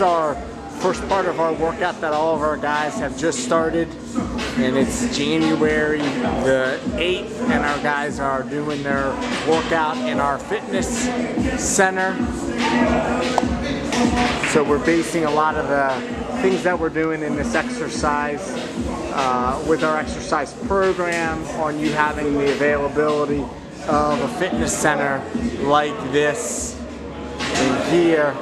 is our first part of our workout that all of our guys have just started, and it's January the 8th, and our guys are doing their workout in our fitness center. So we're basing a lot of the things that we're doing in this exercise with our exercise program on you having the availability of a fitness center like this in here.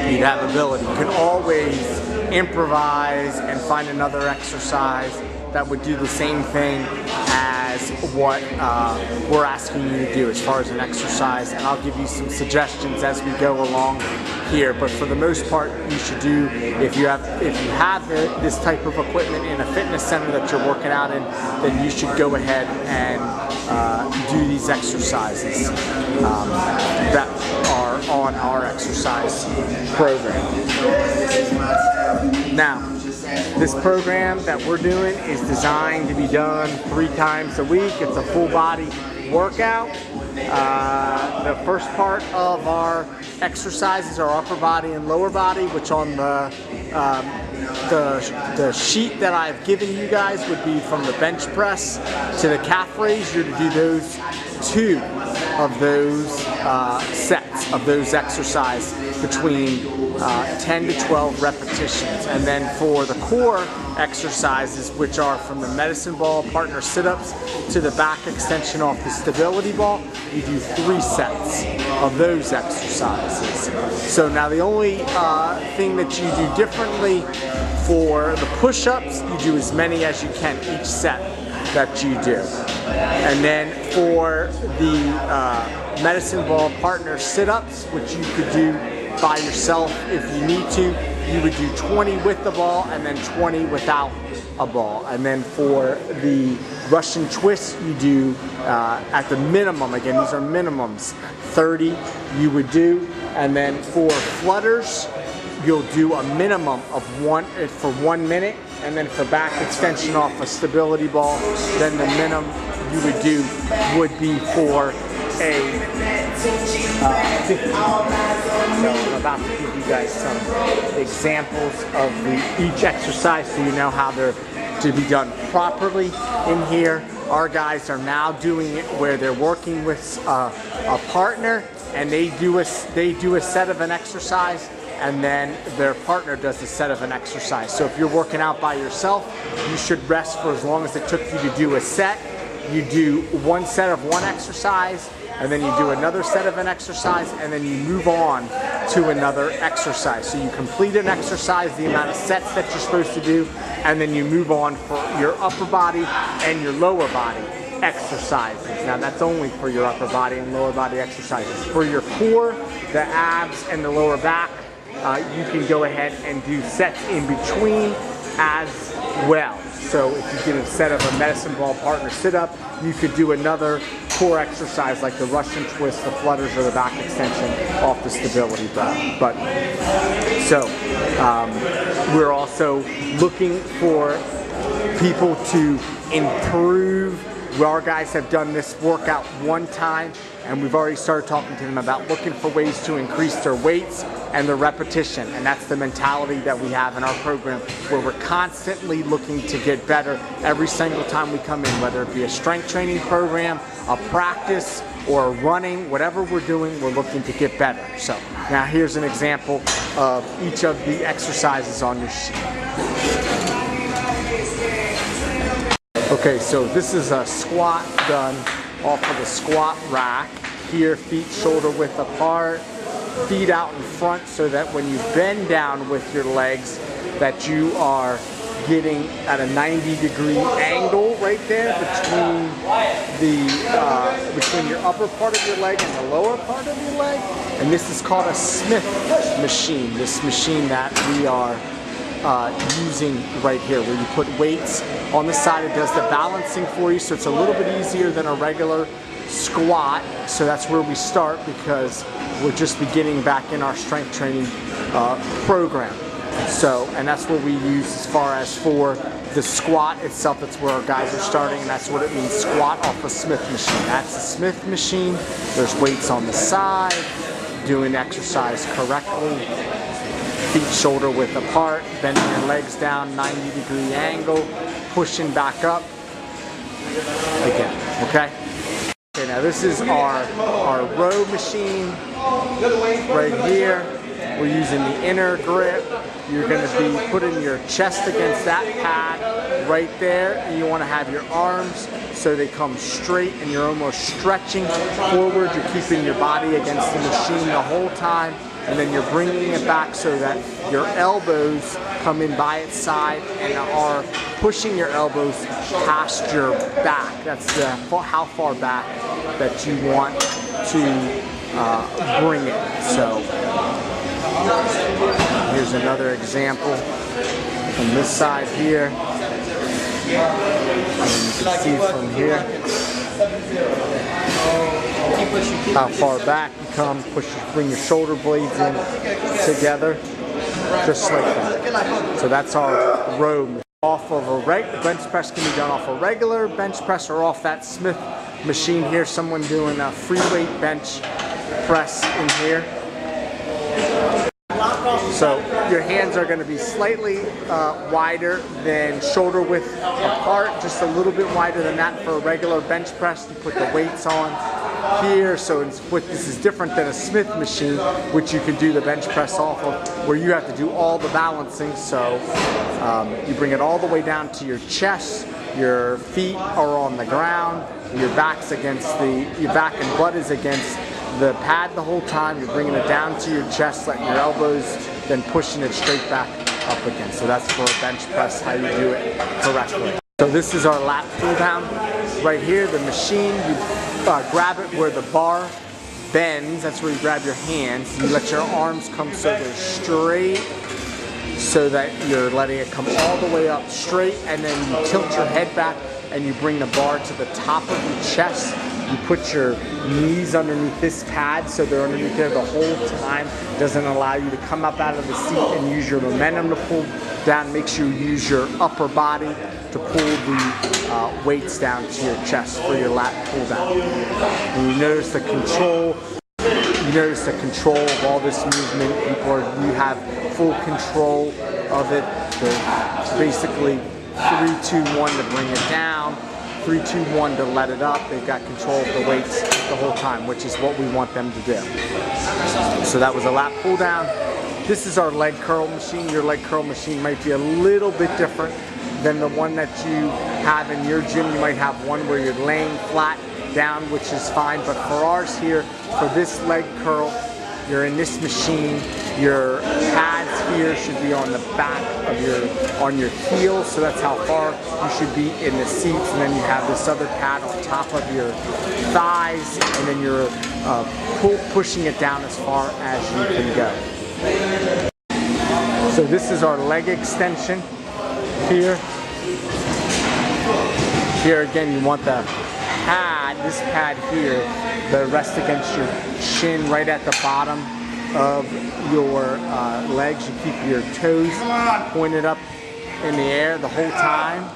You'd have ability. You can always improvise and find another exercise that would do the same thing as what we're asking you to do as far as an exercise, and I'll give you some suggestions as we go along here. But for the most part, you should do, if you have this type of equipment in a fitness center that you're working out in, then you should go ahead and do these exercises that are on our exercise program. Now, this program that we're doing is designed to be done 3 times a week. It's a full body workout. The first part of our exercises are upper body and lower body, which on the sheet that I've given you guys would be from the bench press to the calf raise. You're to do those 2 of those sets of those exercises between 10 to 12 repetitions. And then for the core exercises, which are from the medicine ball partner sit-ups to the back extension off the stability ball, you do 3 sets of those exercises. So now the only thing that you do differently for the push-ups, you do as many as you can each set that you do. And then for the medicine ball partner sit-ups, which you could do by yourself if you need to, you would do 20 with the ball and then 20 without a ball. And then for the Russian twist, you do at the minimum, again these are minimums, 30 you would do. And then for flutters, you'll do a minimum of 1 for 1 minute. And then for back extension off a stability ball, then the minimum you would do would be for a 50. So I'm about to give you guys some examples of each exercise so you know how they're to be done properly in here. Our guys are now doing it where they're working with a partner, and they do a set of an exercise, and then their partner does a set of an exercise. So if you're working out by yourself, you should rest for as long as it took you to do a set. You do 1 set of 1 exercise, and then you do another set of an exercise, and then you move on to another exercise. So you complete an exercise, the amount of sets that you're supposed to do, and then you move on for your upper body and your lower body exercises. Now that's only for your upper body and lower body exercises. For your core, the abs and the lower back, you can go ahead and do sets in between as well. So if you did a set of a medicine ball partner sit-up, you could do another core exercise like the Russian twist, the flutters, or the back extension off the stability ball. But so we're also looking for people to improve. Our guys have done this workout 1 time, and we've already started talking to them about looking for ways to increase their weights and their repetition. And that's the mentality that we have in our program, where we're constantly looking to get better every single time we come in, whether it be a strength training program, a practice, or running, whatever we're doing, we're looking to get better. So now here's an example of each of the exercises on your sheet. Okay, so this is a squat done off of the squat rack. Here, feet shoulder width apart, feet out in front, so that when you bend down with your legs, that you are getting at a 90-degree angle right there between your upper part of your leg and the lower part of your leg. And this is called a Smith machine. This machine that we are using right here, where you put weights on the side. It does the balancing for you, so it's a little bit easier than a regular squat. So that's where we start, because we're just beginning back in our strength training program. So, and that's what we use as far as for the squat itself. That's where our guys are starting, and that's what it means, squat off a Smith machine. That's a Smith machine. There's weights on the side. doing exercise correctly. Feet shoulder width apart, bending your legs down 90-degree angle, pushing back up again, okay? Okay, now this is our row machine right here. We're using the inner grip. You're going to be putting your chest against that pad right there, and you want to have your arms so they come straight and you're almost stretching forward. You're keeping your body against the machine the whole time, and then you're bringing it back so that your elbows come in by its side and are pushing your elbows past your back. That's how far back that you want to bring it. So here's another example from this side here. And you can see from here how far back you come. Bring your shoulder blades in together, just like that. So that's our row. Off of a bench press can be done off a regular bench press or off that Smith machine here. Someone doing a free weight bench press in here. So your hands are going to be slightly wider than shoulder width apart, just a little bit wider than that for a regular bench press. You put the weights on here, so this is different than a Smith machine, which you can do the bench press off of, where you have to do all the balancing. So you bring it all the way down to your chest, your feet are on the ground, your back's against your back and butt is against the pad the whole time. You're bringing it down to your chest, letting your elbows, then pushing it straight back up again. So that's for a bench press, how you do it correctly. So this is our lat pull down. Right here, the machine, you grab it where the bar bends. That's where you grab your hands. You let your arms come so they're straight, so that you're letting it come all the way up straight, and then you tilt your head back and you bring the bar to the top of your chest. You put your knees underneath this pad so they're underneath there the whole time. Doesn't allow you to come up out of the seat and use your momentum to pull down. Makes you use your upper body to pull the weights down to your chest for your lat pull down. And you notice the control. You notice the control of all this movement. You have full control of it. It's basically 3, 2, 1 to bring it down. 3, 2, 1 to let it up. They've got control of the weights the whole time, which is what we want them to do. So that was a lat pull down. This is our leg curl machine. Your leg curl machine might be a little bit different than the one that you have in your gym. You might have one where you're laying flat down, which is fine, but for ours here, for this leg curl, you're in this machine. Your pads here should be on the back of on your heels, so that's how far you should be in the seats. And then you have this other pad on top of your thighs, and then you're pushing it down as far as you can go. So this is our leg extension here. Here again, you want the pad, this pad here, to rest against your shin right at the bottom of your legs. You keep your toes pointed up in the air the whole time.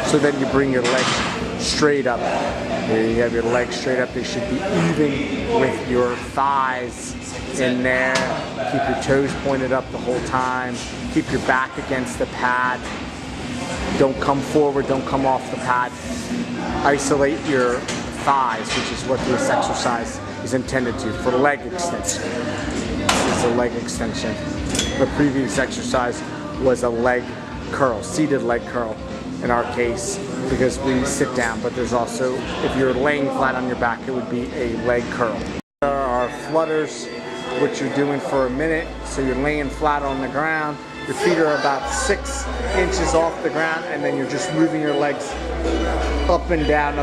So then you bring your legs straight up. Here you have your legs straight up. They should be even with your thighs in there. Keep your toes pointed up the whole time. Keep your back against the pad. Don't come forward, don't come off the pad. Isolate your thighs, which is what this exercise is intended to, for leg extension. This is a leg extension. The previous exercise was a leg curl, seated leg curl in our case, because we sit down, but there's also, if you're laying flat on your back, it would be a leg curl. There are flutters, which you're doing for a minute, so you're laying flat on the ground. Your feet are about 6 inches off the ground, and then you're just moving your legs up and down,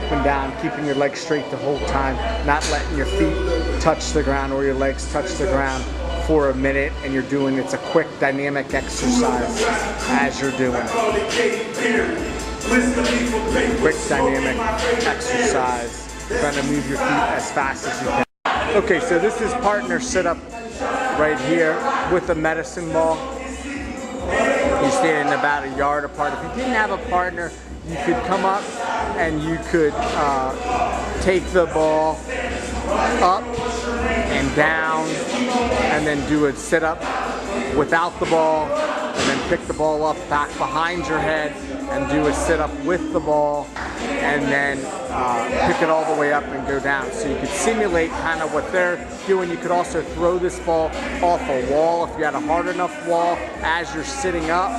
keeping your legs straight the whole time, not letting your feet touch the ground or your legs touch the ground for a minute, and you're doing, it's a quick dynamic exercise as you're doing it. Quick dynamic exercise, trying to move your feet as fast as you can. Okay, so this is partner sit-up right here with the medicine ball. You're standing about a yard apart. If you didn't have a partner, you could come up and you could take the ball up and down and then do a sit-up without the ball, and then pick the ball up back behind your head and do a sit-up with the ball, and then pick it all the way up and go down. So you could simulate kind of what they're doing. You could also throw this ball off a wall. If you had a hard enough wall as you're sitting up,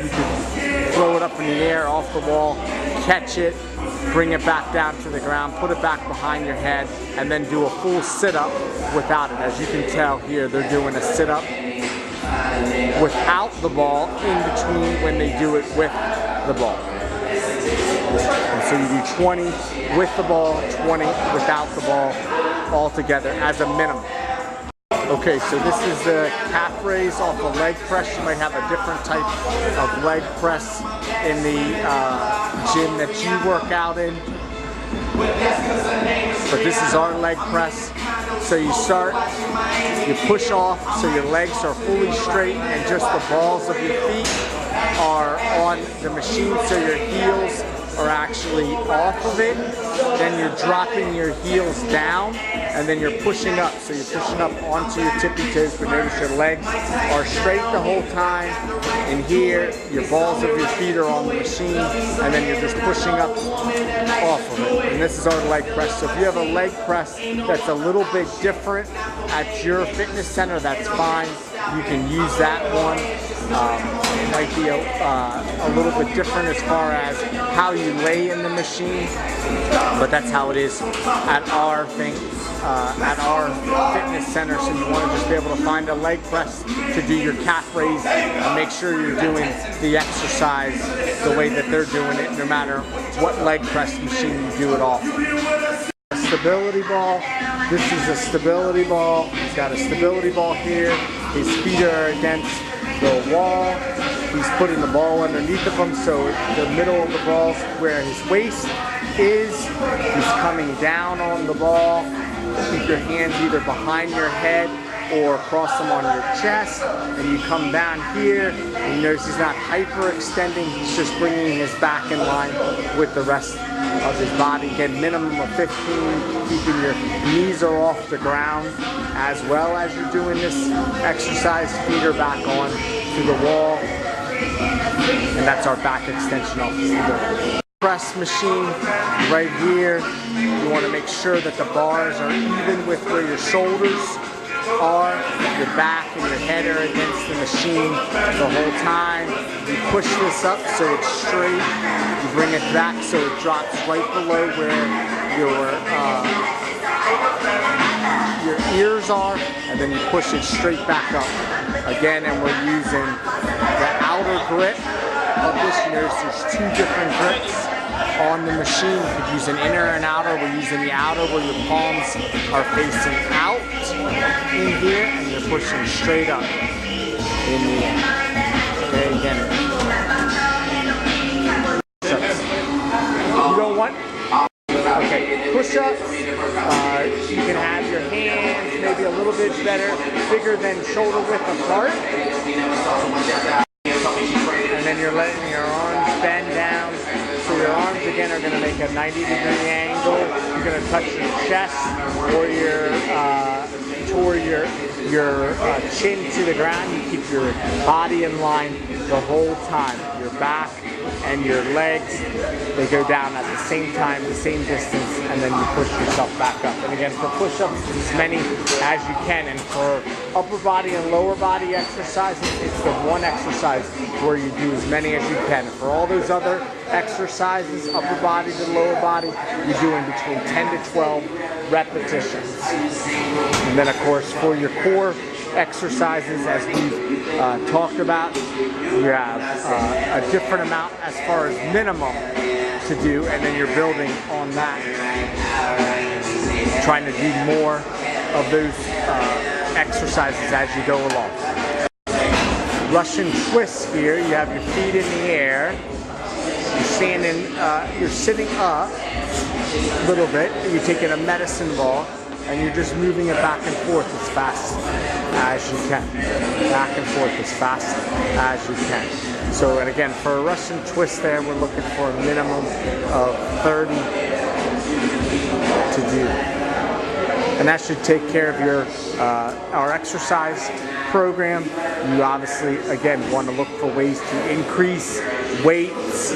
you could throw it up in the air off the wall, catch it, bring it back down to the ground, put it back behind your head, and then do a full sit-up without it. As you can tell here, they're doing a sit-up without the ball in between when they do it with the ball. And so you do 20 with the ball, 20 without the ball, all together as a minimum. Okay, so this is the calf raise off a leg press. You might have a different type of leg press in the gym that you work out in. But this is our leg press. So you start, you push off so your legs are fully straight and just the balls of your feet are on the machine, so your heels are actually off of it. Then you're dropping your heels down and then you're pushing up. So you're pushing up onto your tippy toes, but notice your legs are straight the whole time. And here, your balls of your feet are on the machine, and then you're just pushing up off of it. And this is our leg press. So if you have a leg press that's a little bit different at your fitness center, that's fine. You can use that one. It might be a little bit different as far as how you lay in the machine, but that's how it is at our thing, at our fitness center. So you want to just be able to find a leg press to do your calf raise and make sure you're doing the exercise the way that they're doing it, no matter what leg press machine you do it off. Stability ball. This is a stability ball. He's got a stability ball here. His feet are against the wall. He's putting the ball underneath of him, so the middle of the ball where his waist is. He's coming down on the ball. Keep your hands either behind your head or across them on your chest, and you come down here, and you notice he's not hyperextending, he's just bringing his back in line with the rest of his body. Again, minimum of 15, keeping your knees are off the ground as well as you're doing this exercise. Feet are back on to the wall, and that's our back extension off the stability. Press machine right here. You want to make sure that the bars are even with where your shoulders are, your back and your head are against the machine the whole time. You push this up so it's straight. You bring it back so it drops right below where your ears are, and then you push it straight back up. Again, and we're using the outer grip of this. You notice there's two different grips on the machine. You could use an inner and outer. We're using the outer where your palms are facing out in here, and you're pushing straight up in the air. Okay, again. You don't want? Okay, push-ups. You can have your hands maybe a little bit better, bigger than shoulder width apart. And then you're letting your arms bend down. So your arms again are going to make a 90-degree angle. You're going to touch your chest or toward your chin to the ground. You keep your body in line the whole time. Your back and your legs, they go down at the same time, the same distance, and then you push yourself back up. And again, for push-ups, as many as you can. And for upper body and lower body exercises, it's the one exercise where you do as many as you can. For all those other exercises, upper body to lower body, you're doing between 10 to 12 repetitions. And then, of course, for your core exercises, as we've talked about, you have a different amount as far as minimum to do, and then you're building on that, trying to do more of those exercises as you go along. Russian twist here. You have your feet in the air. You're standing, you're sitting up a little bit. You're taking a medicine ball. and you're just moving it back and forth as fast as you can. Back and forth as fast as you can. So, and again, for a Russian twist there, we're looking for a minimum of 30 to do. And that should take care of your our exercise program. You obviously, again, want to look for ways to increase weights,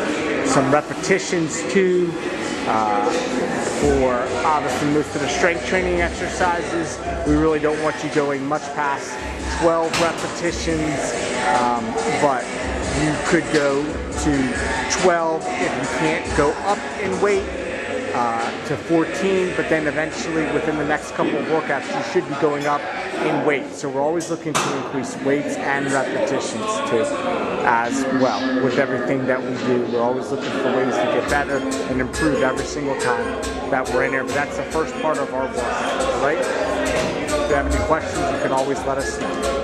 some repetitions too. For obviously most of the strength training exercises, we really don't want you going much past 12 repetitions, but you could go to 12 if you can't go up in weight, to 14, but then eventually within the next couple of workouts you should be going up in weight. So we're always looking to increase weights and repetitions too as well. With everything that we do, we're always looking for ways to get better and improve every single time that we're in here. But that's the first part of our work, right? If you have any questions, you can always let us know.